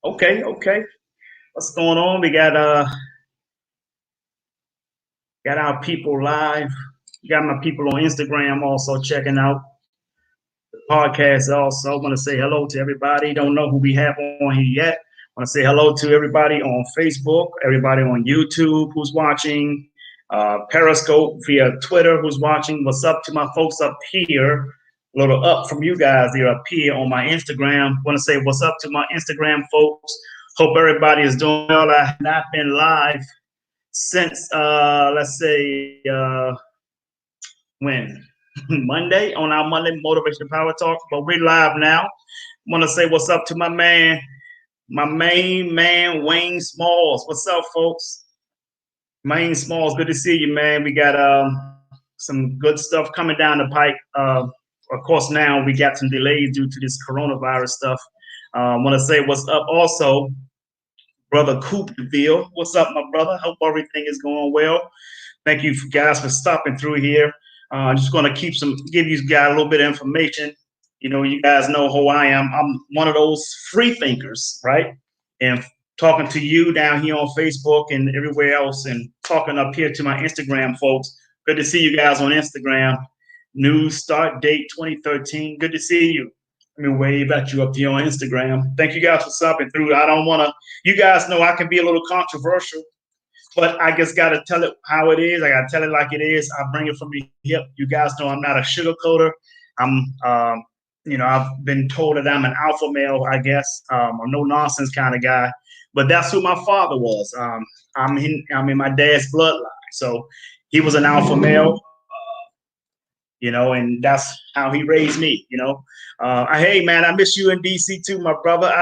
Okay, okay. What's going on? We got our people live. Got my people on Instagram also checking out the podcast. Also, I want to say hello to everybody. Don't know who we have on here yet. I want to say hello to everybody on Facebook, everybody on YouTube who's watching, Periscope via Twitter who's watching. What's up to my folks up here? A little up from you guys. They're up here on my Instagram. Want to say what's up to my Instagram folks. Hope everybody is doing well. I have not been live since let's say when Monday on our Monday Motivation Power Talk, but we're live now. Want to say what's up to my man, my main man Wayne Smalls. What's up, folks? Wayne Smalls, good to see you, man. We got some good stuff coming down the pike. Of course, now we got some delays due to this coronavirus stuff. Want to say what's up also, brother Coopville. What's up, my brother? Hope everything is going well. Thank you guys for stopping through here. I'm just going to give you guys a little bit of information. You know, you guys know who I am. I'm one of those free thinkers, right? And talking to you down here on Facebook and everywhere else, and talking up here to my Instagram folks. Good to see you guys on Instagram. New start date 2013. Good to see you. Let me wave at you up here on Instagram. Thank you guys for stopping through. I don't want to, you guys know I can be a little controversial, but I just got to tell it how it is. I got to tell it like it is. I bring it from the hip. You guys know I'm not a sugarcoater. I've been told that I'm an alpha male, I guess. I'm no nonsense kind of guy, but that's who my father was. I'm in my dad's bloodline. So he was an alpha male. And that's how he raised me, Hey, man, I miss you in DC too, my brother.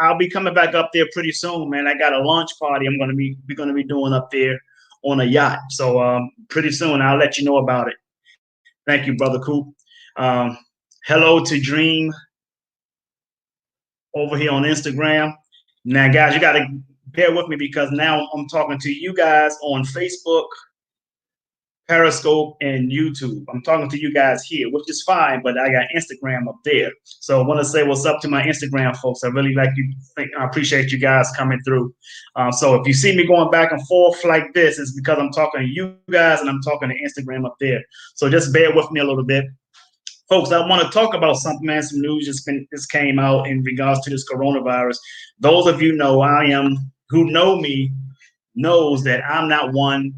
I'll be coming back up there pretty soon, man. I got a launch party we're going to be doing up there on a yacht. So pretty soon I'll let you know about it. Thank you, brother Coop. Hello to Dream over here on Instagram. Now, guys, you got to bear with me because now I'm talking to you guys on Facebook, Periscope, and YouTube. I'm talking to you guys here, which is fine, but I got Instagram up there. So I want to say what's up to my Instagram folks. I really I appreciate you guys coming through. So if you see me going back and forth like this, it's because I'm talking to you guys and I'm talking to Instagram up there. So just bear with me a little bit. Folks, I want to talk about something, man. Some news just came out in regards to this coronavirus. Those of you who know me knows that I'm not one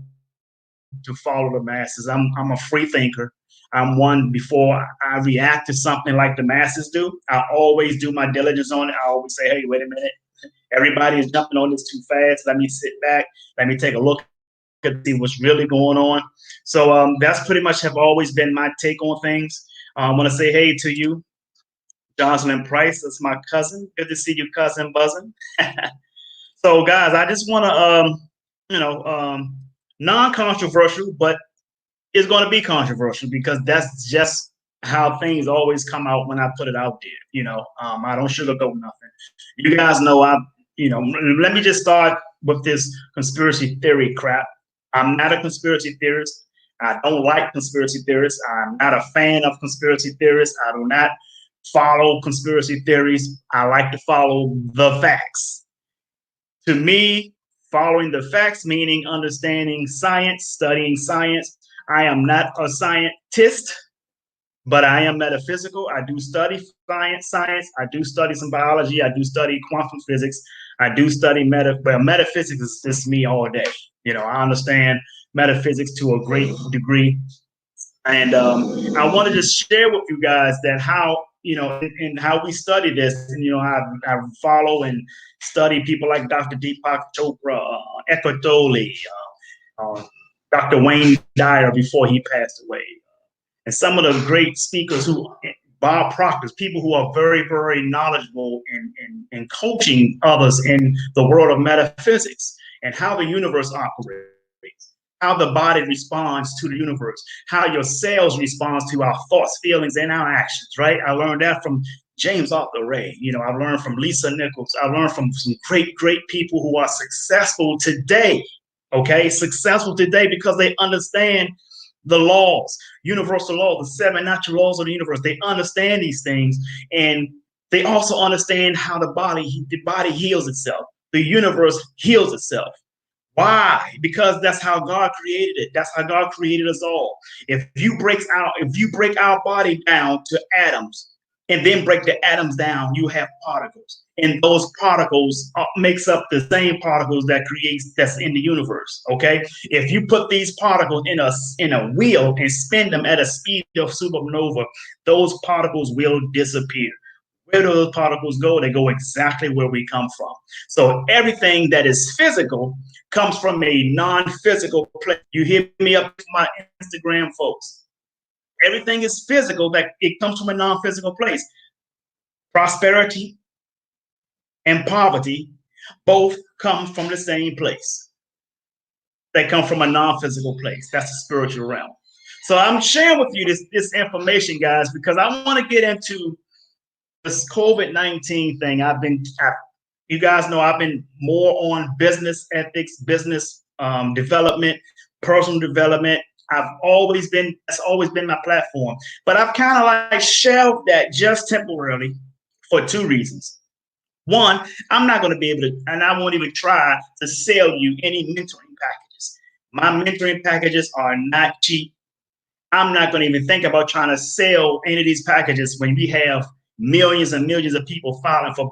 to follow the masses. I'm a free thinker. I'm one before I react to something like the masses do. I always do my diligence on it. I always say, hey, wait a minute. Everybody is jumping on this too fast. Let me sit back. Let me take a look and see what's really going on. So that's pretty much have always been my take on things. I want to say hey to you, Johnson and Price. That's my cousin. Good to see you, cousin Buzzin'. So, guys, I just want to, non-controversial, but it's going to be controversial because that's just how things always come out when I put it out there. I don't sugarcoat nothing. You guys know let me just start with this conspiracy theory crap. I'm not a conspiracy theorist. I don't like conspiracy theorists. I'm not a fan of conspiracy theorists. I do not follow conspiracy theories. I like to follow the facts. To me, following the facts, meaning understanding science, studying science. I am not a scientist, but I am metaphysical. I do study science. I do study some biology. I do study quantum physics. I do study metaphysics is just me all day. I understand metaphysics to a great degree. And I want to just share with you guys that how, and how we study this. And, I follow and study people like Dr. Deepak Chopra, Eckhart Tolle, Dr. Wayne Dyer before he passed away. And some of the great speakers Bob Proctor, people who are very, very knowledgeable in coaching others in the world of metaphysics and how the universe operates, how the body responds to the universe, how your cells respond to our thoughts, feelings, and our actions, right? I learned that from James Arthur Ray. I've learned from Lisa Nichols. I learned from some great, great people who are successful today, okay? Successful today because they understand the laws, universal laws, the 7 natural laws of the universe. They understand these things. And They also understand how the body heals itself. The universe heals itself. Why? Because that's how God created it. That's how God created us all. If you break our body down to atoms and then break the atoms down, you have particles. And those particles makes up the same particles that's in the universe. Okay. If you put these particles in a wheel and spin them at a speed of supernova, those particles will disappear. Where do those particles go? They go exactly where we come from. So everything that is physical comes from a non-physical place. You hit me up with my Instagram, folks. Everything is physical, that it comes from a non-physical place. Prosperity and poverty both come from the same place. They come from a non-physical place. That's the spiritual realm. So I'm sharing with you this information, guys, because I want to get into this COVID-19 thing. You guys know I've been more on business ethics, business development, personal development. That's always been my platform. But I've kind of like shelved that just temporarily for two reasons. One, I'm not going to be able to, and I won't even try to sell you any mentoring packages. My mentoring packages are not cheap. I'm not going to even think about trying to sell any of these packages when we have millions and millions of people filing for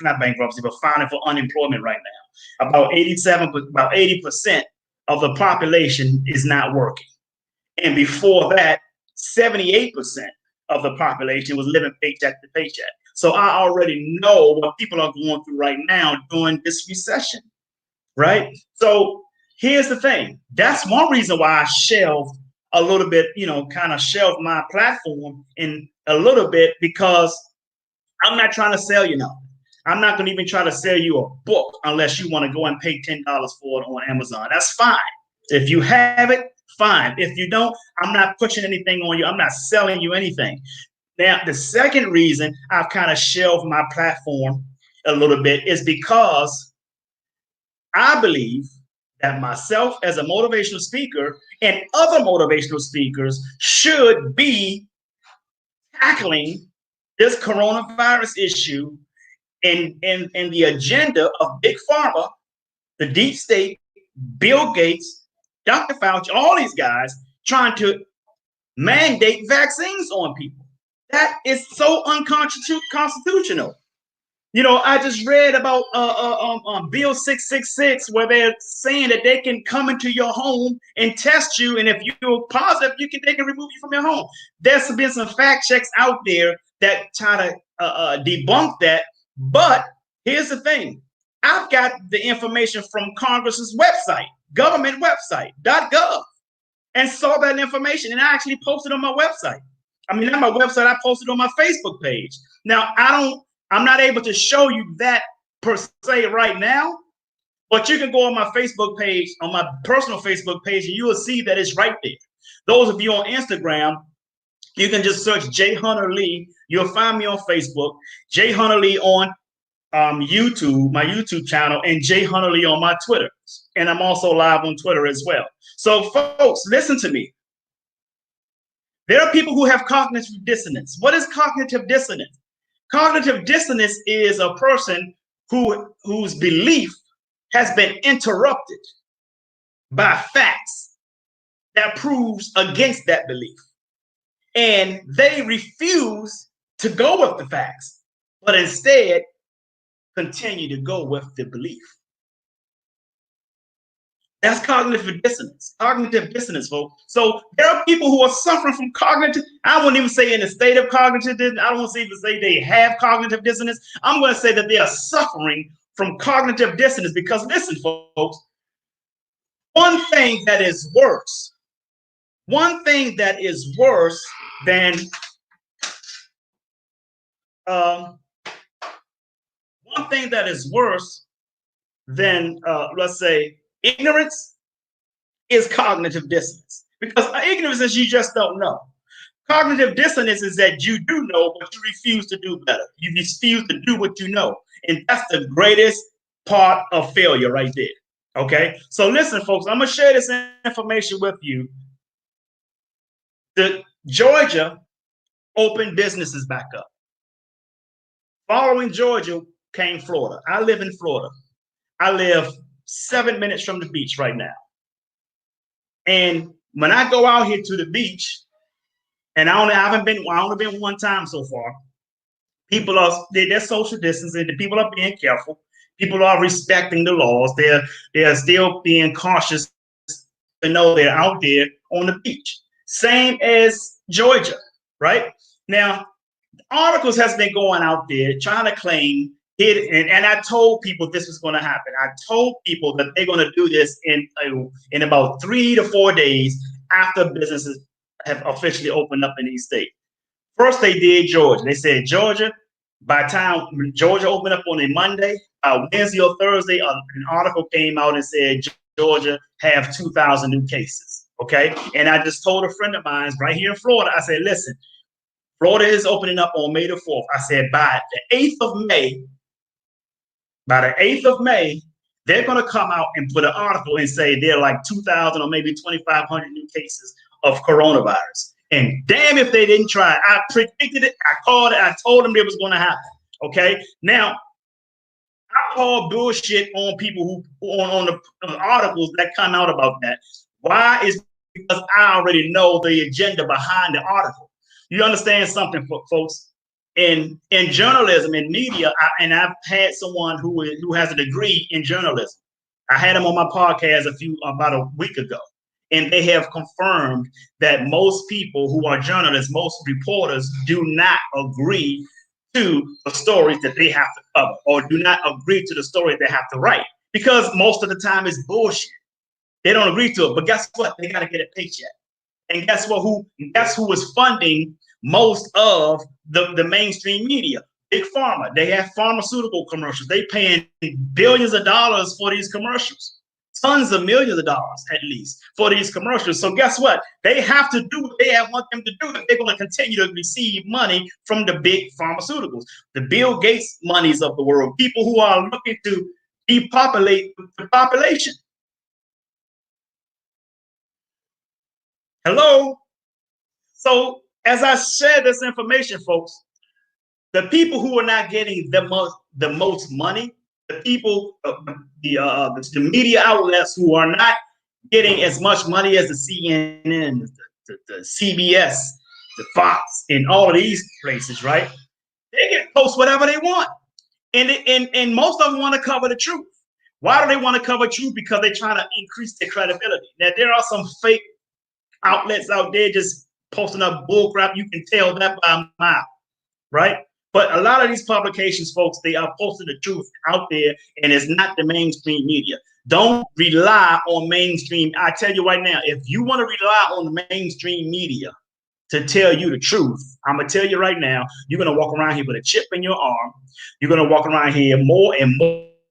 not bankruptcy, but filing for unemployment right now. About 80% of the population is not working. And before that, 78% of the population was living paycheck to paycheck. So I already know what people are going through right now during this recession, right? So here's the thing. That's one reason why I shelved a little bit, kind of shelved my platform in a little bit, because I'm not trying to sell you nothing. I'm not going to even try to sell you a book unless you want to go and pay $10 for it on Amazon. That's fine. If you have it, fine. If you don't, I'm not pushing anything on you. I'm not selling you anything. Now, the second reason I've kind of shelved my platform a little bit is because I believe that myself as a motivational speaker and other motivational speakers should be tackling this coronavirus issue in the agenda of Big Pharma, the deep state, Bill Gates, Dr. Fauci, all these guys trying to mandate vaccines on people. That is so unconstitutional. I just read about Bill 666, where they're saying that they can come into your home and test you, and if you're positive, they can remove you from your home. There's been some fact checks out there that try to debunk that. But here's the thing. I've got the information from Congress's website, government website, .gov, and saw that information, and I actually posted on my website. I mean, not my website, I posted on my Facebook page. Now, I'm not able to show you that per se right now, but you can go on my Facebook page, on my personal Facebook page, and you will see that it's right there. Those of you on Instagram, you can just search Jay Hunter Lee. You'll find me on Facebook, Jay Hunter Lee on YouTube, my YouTube channel, and Jay Hunter Lee on my Twitter. And I'm also live on Twitter as well. So, folks, listen to me. There are people who have cognitive dissonance. What is cognitive dissonance? Cognitive dissonance is a person whose belief has been interrupted by facts that proves against that belief. And they refuse to go with the facts, but instead continue to go with the belief. That's cognitive dissonance. Cognitive dissonance, folks. So there are people who are suffering from cognitive. I wouldn't even say in a state of cognitive dissonance. I don't want to even say they have cognitive dissonance. I'm going to say that they are suffering from cognitive dissonance because, listen, folks, one thing that is worse than let's say, ignorance is cognitive dissonance, because ignorance is you just don't know. Cognitive dissonance is that you do know, but you refuse to do better. You refuse to do what you know. And that's the greatest part of failure right there. Okay. So listen, folks, I'm going to share this information with you. The Georgia opened businesses back up. Following Georgia came Florida. I live in Florida. I live 7 minutes from the beach right now. And when I go out here to the beach, and I only been one time so far. People they're social distancing. The people are being careful. People are respecting the laws. They're still being cautious to know they're out there on the beach. Same as Georgia, right? Now, articles has been going out there trying to claim it, and I told people this was going to happen. I told people that they're going to do this in about 3 to 4 days after businesses have officially opened up in these states. First, they did Georgia. They said Georgia. By the time Georgia opened up on a Monday, Wednesday or Thursday, an article came out and said Georgia have 2,000 new cases. Okay, and I just told a friend of mine right here in Florida. I said, listen, Florida is opening up on May the 4th. I said by the 8th of May, they're going to come out and put an article and say they're like 2,000 or maybe 2,500 new cases of coronavirus. And damn if they didn't try. I predicted it. I called it. I told them it was going to happen. Okay. Now, I call bullshit on people who on the articles that come out about that. Why? Is because I already know the agenda behind the article. You understand something, folks? In journalism, in media, and I've had someone who has a degree in journalism. I had him on my podcast about a week ago. And they have confirmed that most people who are journalists, most reporters, do not agree to the stories that they have to cover, or do not agree to the stories they have to write, because most of the time it's bullshit. They don't agree to it. But guess what? They got to get a paycheck. And guess what? Guess who is funding most of the mainstream media? Big Pharma. They have pharmaceutical commercials. They paying billions of dollars for these commercials. Tons of millions of dollars at least for these commercials. So guess what? They have to do what they want them to do if they're going to continue to receive money from the big pharmaceuticals, the Bill Gates monies of the world, people who are looking to depopulate the population. Hello? So as I share this information, folks, the people who are not getting the most money, the people, the media outlets who are not getting as much money as the CNN, the CBS, the Fox, and all of these places, right? They can post whatever they want, and most of them want to cover the truth. Why do they want to cover truth? Because they're trying to increase their credibility. Now there are some fake outlets out there just posting up bullcrap. You can tell that by a mile, right? But a lot of these publications, folks, they are posting the truth out there, and it's not the mainstream media. Don't rely on mainstream. I tell you right now, if you want to rely on the mainstream media to tell you the truth, I'm going to tell you right now, you're going to walk around here with a chip in your arm. You're going to walk around here more and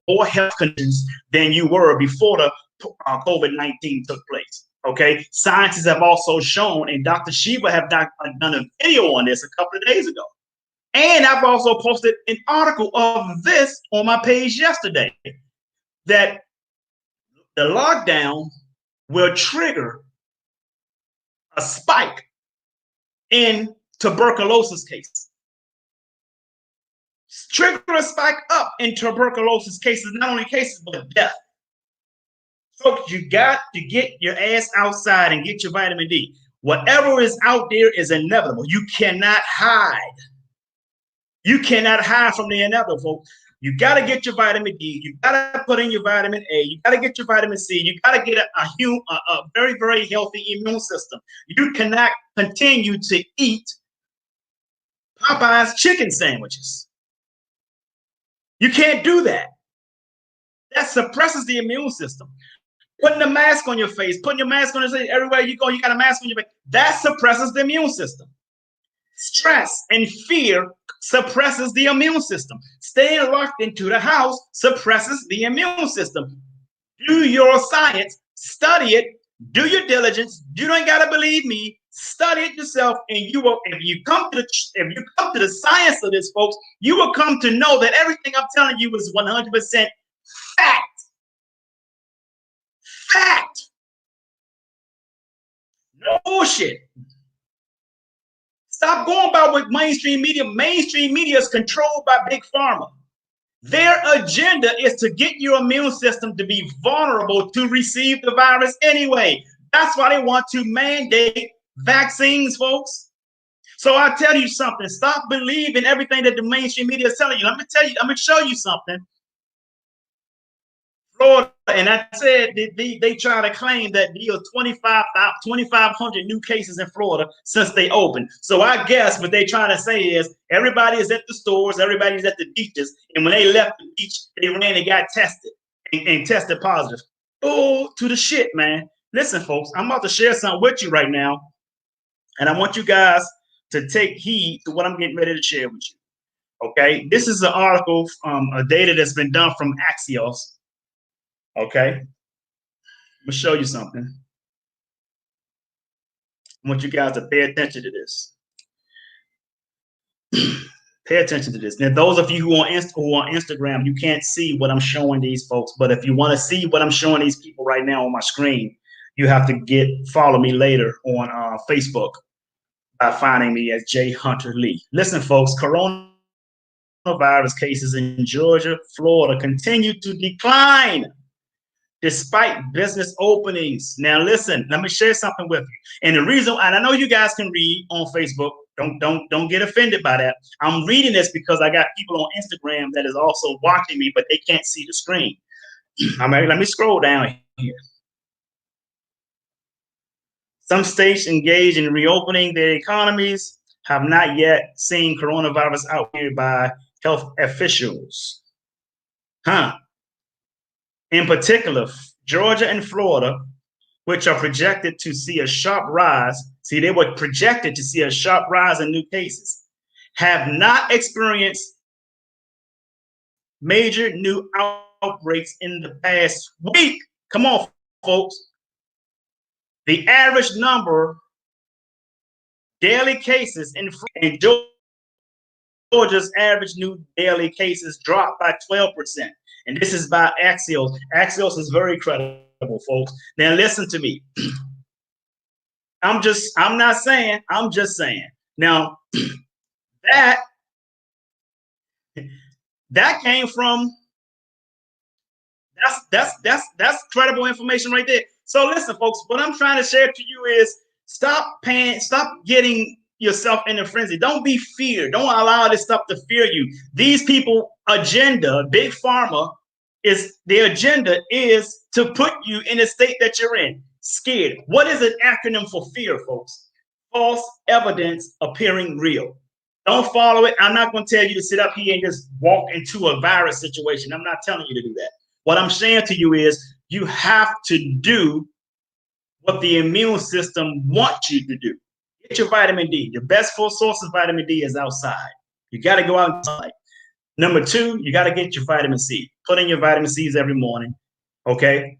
more health conditions than you were before the COVID-19 took place. Okay. Scientists have also shown, and Dr. Shiva have done a video on this a couple of days ago. And I've also posted an article of this on my page yesterday, that the lockdown will trigger a spike in tuberculosis cases. Trigger a spike up in tuberculosis cases, not only cases, but death. Folks, you got to get your ass outside and get your vitamin D. Whatever is out there is inevitable. You cannot hide. You cannot hide from the inevitable, folks. You got to get your vitamin D. You got to put in your vitamin A. You got to get your vitamin C. You got to get a very, very healthy immune system. You cannot continue to eat Popeye's chicken sandwiches. You can't do that. That suppresses the immune system. Putting a mask on your face, putting your mask on your face, everywhere you go, you got a mask on your face. That suppresses the immune system. Stress and fear suppresses the immune system. Staying locked into the house suppresses the immune system. Do your science, study it, do your diligence. You don't gotta believe me. Study it yourself, and you will. If you come to the science of this, folks, you will come to know that everything I'm telling you is 100% fact. Fact. No bullshit. Stop going by with mainstream media. Mainstream media is controlled by big pharma. Their agenda is to get your immune system to be vulnerable to receive the virus anyway. That's why they want to mandate vaccines, folks. So I tell you something, stop believing everything that the mainstream media is telling you. Let me tell you, I'm going to show you something. Florida, and I said they try to claim that there are 2,500 new cases in Florida since they opened. So I guess what they're trying to say is everybody is at the stores, everybody's at the beaches, and when they left the beach, they ran and got tested and tested positive. Oh, to the shit, man. Listen, folks, I'm about to share something with you right now, and I want you guys to take heed to what I'm getting ready to share with you. Okay, this is an article from a data that's been done from Axios. Okay, I'm gonna show you something. I want you guys to pay attention to this. Pay attention to this. Now, those of you who are on Instagram, you can't see what I'm showing these folks. But if you want to see what I'm showing these people right now on my screen, you have to follow me later on Facebook by finding me as J Hunter Lee. Listen, folks, coronavirus cases in Georgia, Florida continue to decline despite business openings. Now, listen, let me share something with you. And the reason, and I know you guys can read on Facebook, don't get offended by that. I'm reading this because I got people on Instagram that is also watching me, but they can't see the screen. Let me scroll down here. Some states engaged in reopening their economies have not yet seen coronavirus outbreak by health officials. In particular, Georgia and Florida, which are projected to see a sharp rise. See, they were projected to see a sharp rise in new cases, have not experienced major new outbreaks in the past week. Come on, folks. The average number daily cases in Georgia's average new daily cases dropped by 12%. And this is by Axios. Axios is very credible, folks. Now listen to me. I'm just saying. Now that came from that's credible information right there. So listen, folks, what I'm trying to share to you is stop getting yourself in a frenzy. Don't be feared. Don't allow this stuff to fear you. These people agenda, big pharma, their agenda is to put you in a state that you're in, scared. What is an acronym for fear, folks? False evidence appearing real. Don't follow it. I'm not going to tell you to sit up here and just walk into a virus situation. I'm not telling you to do that. What I'm saying to you is you have to do what the immune system wants you to do. Get your vitamin D. Your best full source of vitamin D is outside. You got to go outside. Number 2, you got to get your vitamin C. Put in your vitamin C's every morning. Okay.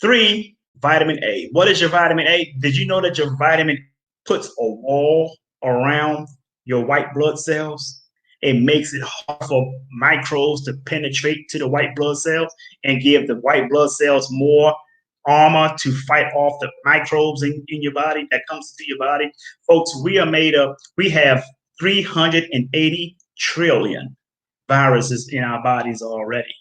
3, vitamin A. What is your vitamin A? Did you know that your vitamin puts a wall around your white blood cells? It makes it hard for microbes to penetrate to the white blood cells and give the white blood cells more armor to fight off the microbes in your body that comes to your body. Folks, we have 380 trillion viruses in our bodies already.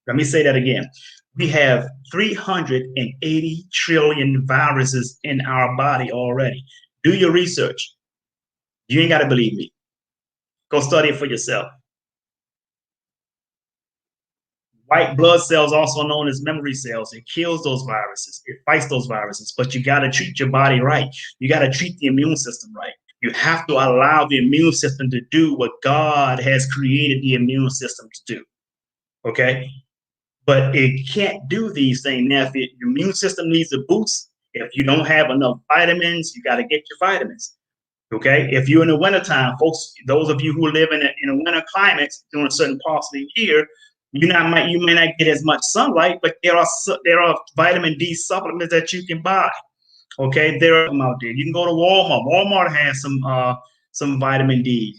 Let me say that again. We have 380 trillion viruses in our body already. Do your research. You ain't got to believe me. Go study it for yourself. White blood cells, also known as memory cells, it kills those viruses. It fights those viruses, but you got to treat your body right. You got to treat the immune system right. You have to allow the immune system to do what God has created the immune system to do. Okay? But it can't do these things. Now, if your immune system needs a boost, if you don't have enough vitamins, you got to get your vitamins. Okay? If you're in the wintertime, folks, those of you who live in a winter climate during certain parts of the year, you may not get as much sunlight, but there are vitamin D supplements that you can buy. Okay, there are them out there. You can go to Walmart. Walmart has some vitamin D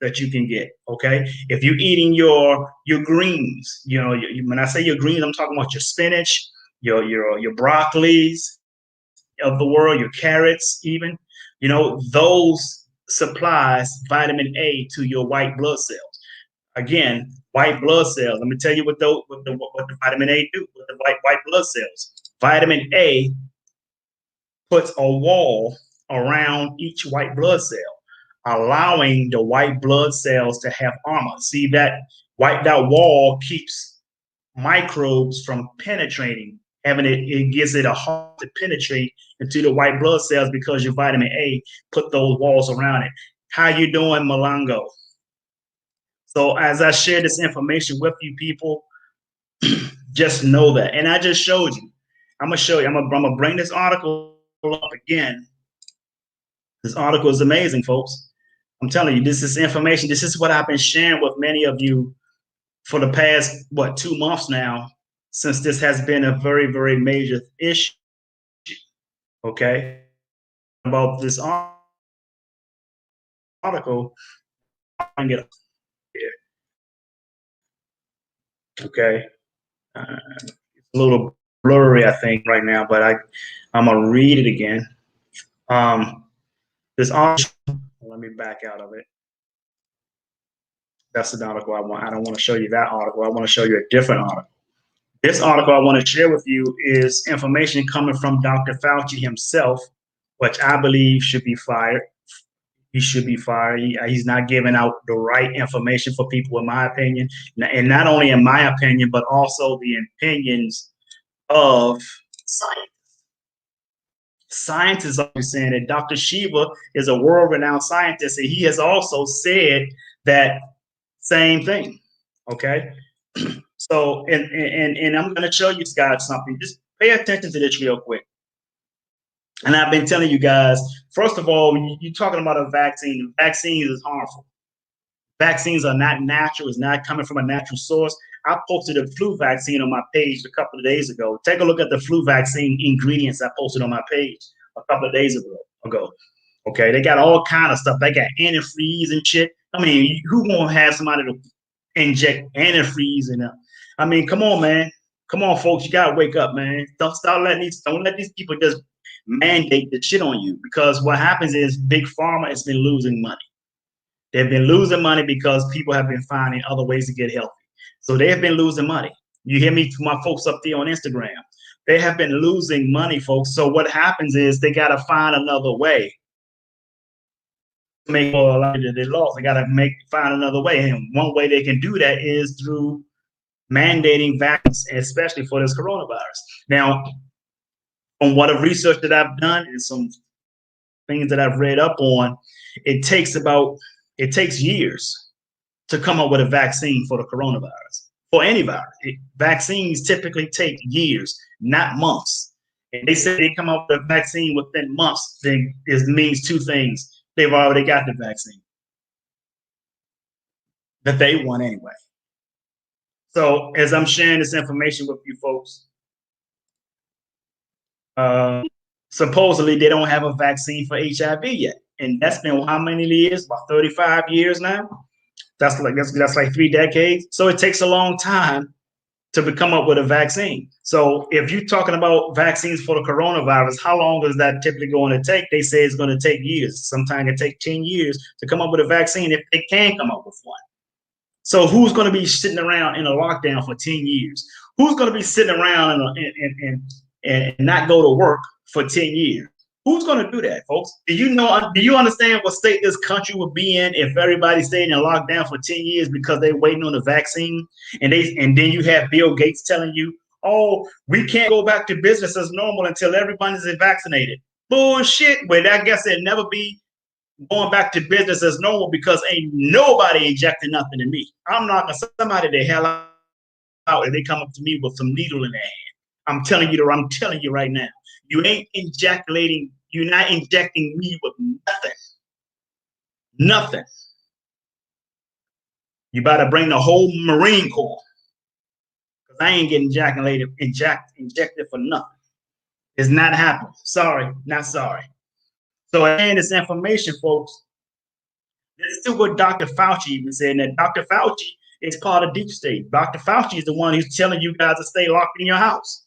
that you can get. Okay, if you're eating your greens, when I say your greens, I'm talking about your spinach, your broccolis of the world, your carrots, even. You know, those supplies vitamin A to your white blood cells. Again, white blood cells. Let me tell you what the vitamin A do with the white blood cells. Vitamin A puts a wall around each white blood cell, allowing the white blood cells to have armor. See that wall keeps microbes from penetrating, it gives it a hard to penetrate into the white blood cells because your vitamin A put those walls around it. How you doing, Malongo? So as I share this information with you people, just know that. And I just showed you. I'm gonna show you. I'm gonna bring this article up again. This article is amazing, folks. I'm telling you, this is information. This is what I've been sharing with many of you for the past 2 months now, since this has been a very, very major issue. Okay, about this article. I get up here. Okay, it's a little blurry, I think, right now, but I'm gonna read it again. This article. Let me back out of it. That's the article I want. I don't want to show you that article. I want to show you a different article. This article I want to share with you is information coming from Dr. Fauci himself, which I believe should be fired. He should be fired. He's not giving out the right information for people, in my opinion. And not only in my opinion, but also the opinions of scientists. Scientists are saying that Dr. Shiva is a world-renowned scientist, and he has also said that same thing. Okay. So, and I'm going to show you guys something. Just pay attention to this real quick. And I've been telling you guys, first of all, you're talking about a vaccine. Vaccines is harmful. Vaccines are not natural. It's not coming from a natural source. I posted a flu vaccine on my page a couple of days ago. Take a look at the flu vaccine ingredients I posted on my page a couple of days ago. Okay, they got all kind of stuff. They got antifreeze and shit. I mean, who won't have somebody to inject antifreeze in them? I mean, come on, man. Come on, folks. You gotta wake up, man. Don't let these people just mandate the shit on you, because what happens is Big Pharma has been losing money. They've been losing money because people have been finding other ways to get healthy. So they have been losing money. You hear me, my folks up there on Instagram? They have been losing money, folks. So what happens is they got to find another way to make more money that they lost. They got to find another way. And one way they can do that is through mandating vaccines, especially for this coronavirus. Now, from what of research that I've done and some things that I've read up on, it takes years to come up with a vaccine for the coronavirus, for any virus. Vaccines typically take years, not months. And they say they come up with a vaccine within months, then it means two things. They've already got the vaccine that they want anyway. So as I'm sharing this information with you folks, supposedly they don't have a vaccine for HIV yet. And that's been how many years? About 35 years now. That's like 3 decades. So it takes a long time to come up with a vaccine. So if you're talking about vaccines for the coronavirus, how long is that typically going to take? They say it's going to take years. Sometimes it takes 10 years to come up with a vaccine if they can come up with one. So who's going to be sitting around in a lockdown for 10 years? Who's going to be sitting around and not go to work for 10 years? Who's going to do that, folks? Do you understand what state this country would be in if everybody stayed in lockdown for 10 years because they're waiting on the vaccine? And then you have Bill Gates telling you, oh, we can't go back to business as normal until everybody's vaccinated. Bullshit. But I guess it'll never be going back to business as normal because ain't nobody injecting nothing in me. I'm not somebody the hell out and they come up to me with some needle in their hand. I'm telling you right now, you ain't ejaculating. You're not injecting me with nothing. Nothing. You better bring the whole Marine Corps, because I ain't getting injected for nothing. It's not happening. Sorry, not sorry. So again, this information, folks, this is what Dr. Fauci even said, that Dr. Fauci is part of deep state. Dr. Fauci is the one who's telling you guys to stay locked in your house.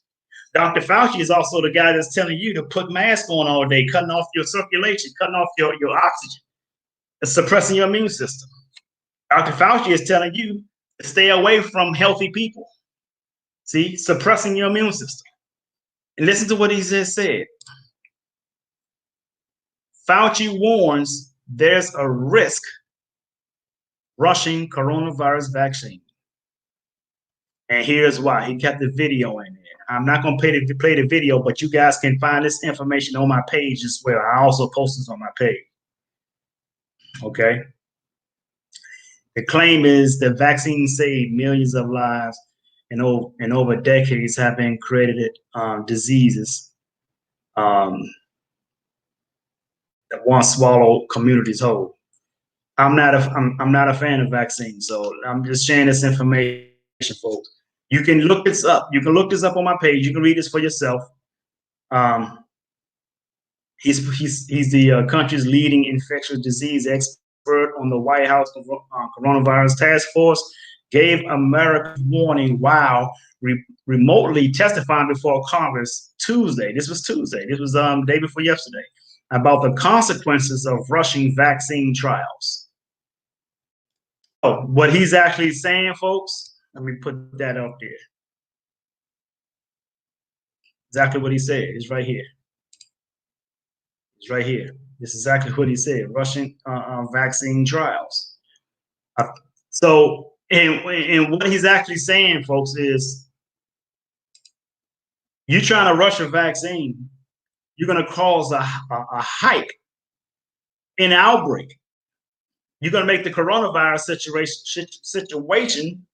Dr. Fauci is also the guy that's telling you to put masks on all day, cutting off your circulation, cutting off your oxygen, and suppressing your immune system. Dr. Fauci is telling you to stay away from healthy people. See, suppressing your immune system. And listen to what he just said. Fauci warns there's a risk rushing coronavirus vaccine. And here's why. He kept the video in there. I'm not going to play the video, but you guys can find this information on my page as well. I also post this on my page. Okay. The claim is that vaccines save millions of lives and over decades have been created diseases that once swallowed communities whole. I'm not a fan of vaccines, so I'm just sharing this information, folks. You can look this up. You can look this up on my page. You can read this for yourself. He's the country's leading infectious disease expert on the White House coronavirus task force. Gave America warning while remotely testifying before Congress Tuesday. This was Tuesday. This was day before yesterday, about the consequences of rushing vaccine trials. Oh, what he's actually saying, folks. Let me put that up there. Exactly what he said. It's right here. It's right here. This is exactly what he said. Russian vaccine trials. So, and what he's actually saying, folks, is you're trying to rush a vaccine, you're going to cause a hike in outbreak. You're going to make the coronavirus situation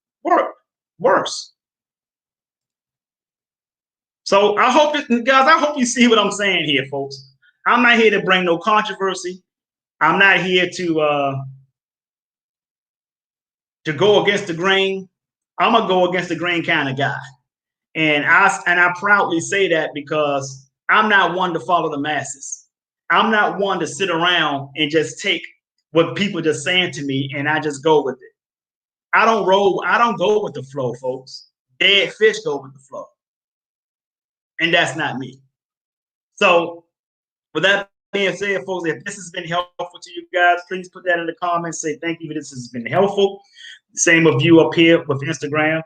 worse. So I hope, guys, I hope you see what I'm saying here, folks. I'm not here to bring no controversy. I'm not here to go against the grain. I'm a go against the grain kind of guy. And I proudly say that because I'm not one to follow the masses. I'm not one to sit around and just take what people just saying to me and I just go with it. I don't go with the flow, folks. Dead fish go with the flow. And that's not me. So with that being said, folks, if this has been helpful to you guys, please put that in the comments. Say thank you if this has been helpful. Same with you up here with Instagram.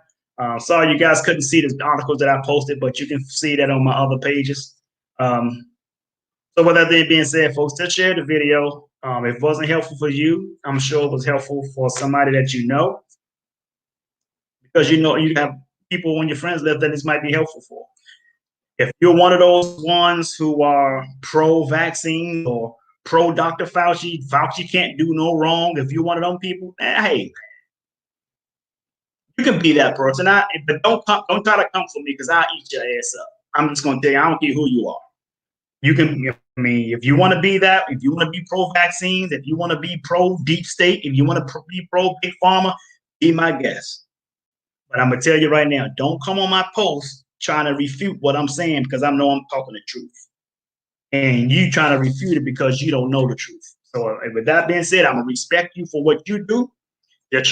Sorry you guys couldn't see the articles that I posted, but you can see that on my other pages. So with that being said, folks, just share the video. If it wasn't helpful for you, I'm sure it was helpful for somebody that you know. Because you have people on your friends list that this might be helpful for. If you're one of those ones who are pro-vaccine or pro-Dr. Fauci, Fauci can't do no wrong. If you're one of them people, hey, you can be that person. But don't try to come for me because I'll eat your ass up. I'm just going to tell you, I don't care who you are. You can, I mean, if you want to be that, if you want to be pro-vaccines, if you want to be pro-deep state, if you want to be pro-big pharma, be my guest. But I'm going to tell you right now, don't come on my post trying to refute what I'm saying because I know I'm talking the truth. And you trying to refute it because you don't know the truth. So with that being said, I'm going to respect you for what you do. As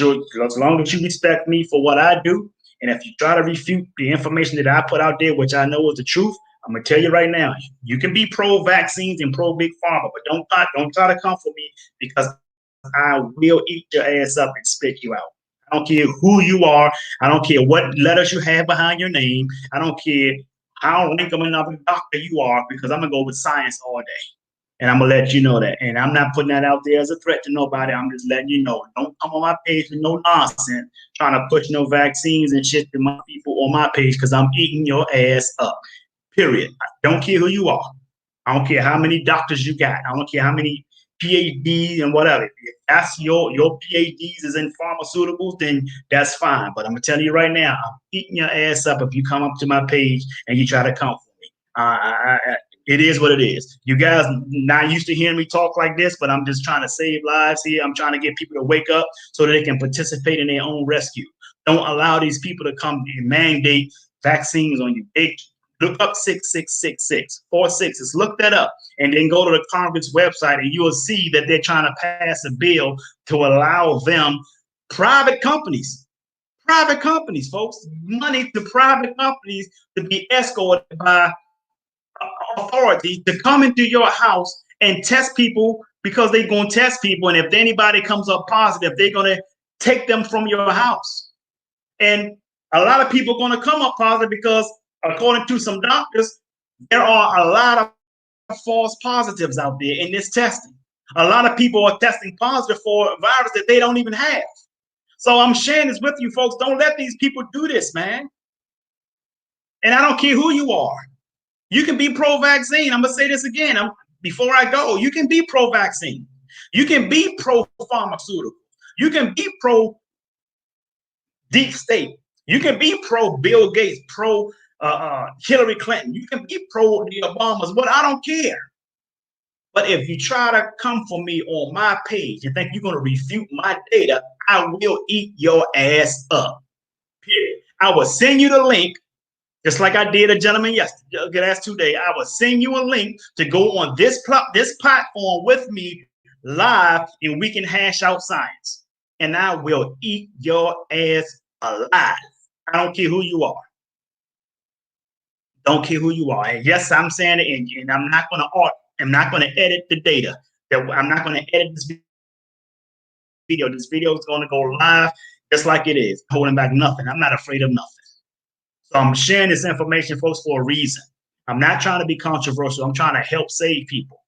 long as you respect me for what I do, and if you try to refute the information that I put out there, which I know is the truth, I'm going to tell you right now, you can be pro-vaccines and pro-big pharma, but don't try to come for me because I will eat your ass up and spit you out. I don't care who you are. I don't care what letters you have behind your name. I don't care how ranking of a doctor you are because I'm going to go with science all day. And I'm going to let you know that. And I'm not putting that out there as a threat to nobody. I'm just letting you know. Don't come on my page with no nonsense trying to push no vaccines and shit to my people on my page because I'm eating your ass up. Period. I don't care who you are. I don't care how many doctors you got. I don't care how many PhDs and whatever. If that's your PhDs is in pharmaceuticals, then that's fine. But I'm going to tell you right now, I'm eating your ass up if you come up to my page and you try to come for me. It is what it is. You guys not used to hearing me talk like this, but I'm just trying to save lives here. I'm trying to get people to wake up so that they can participate in their own rescue. Don't allow these people to come and mandate vaccines on you. Look up 6666, 46. Look that up and then go to the Congress website and you will see that they're trying to pass a bill to allow them, private companies Private companies, folks, money to private companies to be escorted by authorities to come into your house and test people because they're going to test people. And if anybody comes up positive, they're going to take them from your house. And a lot of people are going to come up positive because, according to some doctors, there are a lot of false positives out there in this testing. A lot of people are testing positive for a virus that they don't even have. So I'm sharing this with you folks. Don't let these people do this, man. And I don't care who you are. You can be pro-vaccine. I'm going to say this again before I go. You can be pro-vaccine. You can be pro-pharmaceutical. You can be pro-deep state. You can be pro-Bill Gates, pro-Hillary Clinton. You can be pro the Obamas, but I don't care. But if you try to come for me on my page and think you're going to refute my data, I will eat your ass up. Period. I will send you the link, just like I did a gentleman yesterday, last 2 days. I will send you a link to go on this platform with me live, and we can hash out science. And I will eat your ass alive. I don't care who you are. Don't care who you are. And yes, I'm saying it, and I'm not going to I'm not going to edit the data. I'm not going to edit this video. This video is going to go live just like it is, holding back nothing. I'm not afraid of nothing. So I'm sharing this information, folks, for a reason. I'm not trying to be controversial. I'm trying to help save people.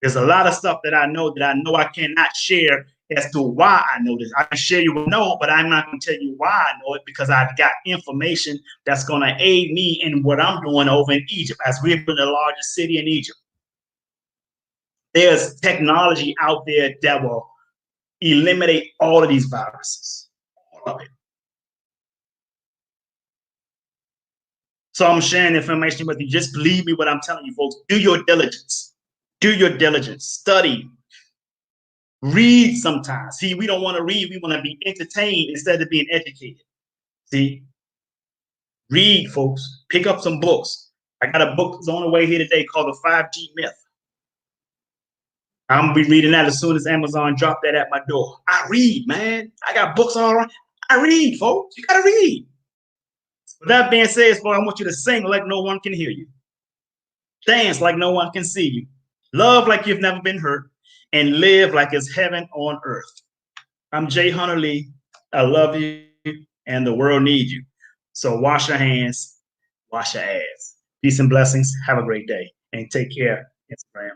There's a lot of stuff that I know I cannot share as to why I know this. I can share you what I know, but I'm not going to tell you why I know it, because I've got information that's going to aid me in what I'm doing over in Egypt, as we're in the largest city in Egypt. There's technology out there that will eliminate all of these viruses, all of it. So I'm sharing information with you. Just believe me what I'm telling you, folks. Do your diligence. Do your diligence. Study. Read sometimes. See, we don't want to read. We want to be entertained instead of being educated. See? Read, folks. Pick up some books. I got a book that's on the way here today called The 5G Myth. I'm going to be reading that as soon as Amazon drop that at my door. I read, man. I got books all around. I read, folks. You got to read. With that being said, folks, I want you to sing like no one can hear you. Dance like no one can see you. Love like you've never been hurt. And live like it's heaven on earth. I'm Jay Hunter Lee. I love you, and the world needs you. So wash your hands, wash your ass. Peace and blessings. Have a great day. And take care, Instagram.